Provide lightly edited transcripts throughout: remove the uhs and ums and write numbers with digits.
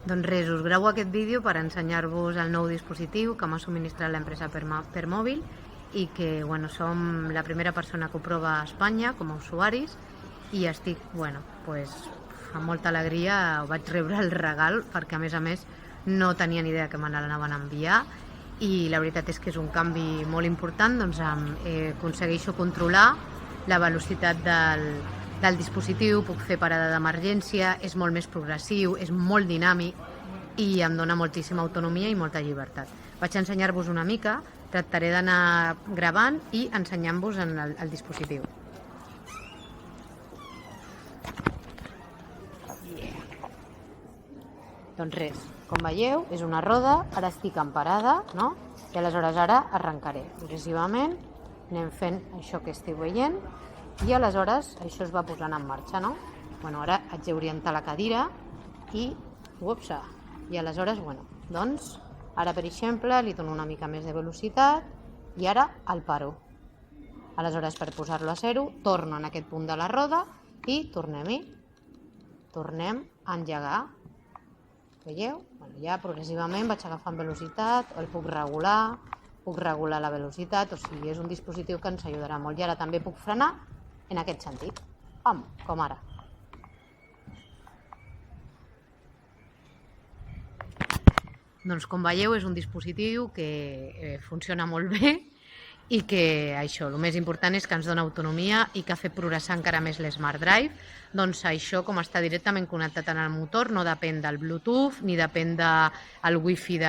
Doncs res, us gravo aquest vídeo per ensenyar-vos el nou dispositiu que m'ha subministrat l'empresa Permòbil i que som la primera persona que ho prova a Espanya com a usuaris i estic, amb molta alegria vaig rebre el regal perquè a més no tenia ni idea que me l'anaven a enviar i la veritat és que és un canvi molt important, doncs aconsegueixo controlar la velocitat del dispositiu, puc fer parada d'emergència, és molt més progressiu, és molt dinàmic i em dona moltíssima autonomia i molta llibertat. Vaig ensenyar-vos una mica, tractaré d'anar gravant i ensenyant-vos el dispositiu. Doncs res, com veieu, és una roda, ara estic en parada, no? I aleshores ara arrencaré. Progressivament anem fent això que esteu veient i aleshores això es va posant en marxa, no? Ara haig d'orientar la cadira i aleshores, doncs, ara per exemple li dono una mica més de velocitat i ara el paro. Aleshores per posar-lo a zero torno en aquest punt de la roda i tornem-hi. Tornem a engegar. Veieu? Ja progressivament vaig agafant velocitat, el puc regular la velocitat, o sigui, és un dispositiu que ens ajudarà molt. I ara també puc frenar en aquest sentit, com ara. Doncs com veieu és un dispositiu que funciona molt bé i que això, el més important és que ens dona autonomia i que ha fet progressar encara més l'Smart Drive. Doncs això, com està directament connectat en el motor, no depèn del Bluetooth ni depèn del Wi-Fi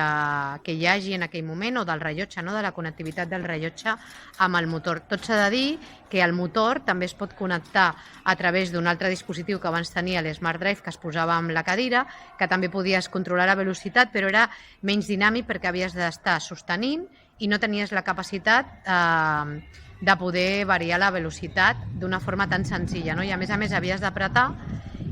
que hi hagi en aquell moment o del rellotge, de la connectivitat del rellotge amb el motor. Tot s'ha de dir que el motor també es pot connectar a través d'un altre dispositiu que abans tenia l'Smart Drive, que es posava amb la cadira, que també podies controlar la velocitat, però era menys dinàmic perquè havies d'estar sostenint i no tenies la capacitat de poder variar la velocitat d'una forma tan senzilla, i a més havies d'apretar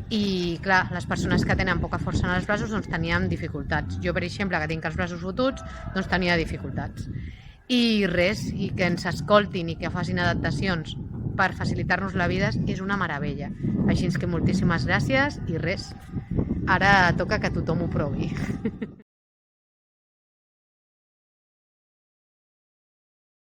i clar, les persones que tenen poca força en els braços doncs tenien dificultats. Jo, per exemple, que tinc els braços fotuts, doncs tenia dificultats. I res, i que ens escoltin i que facin adaptacions per facilitar-nos la vida és una meravella. Així que moltíssimes gràcies i res, ara toca que tothom ho provi.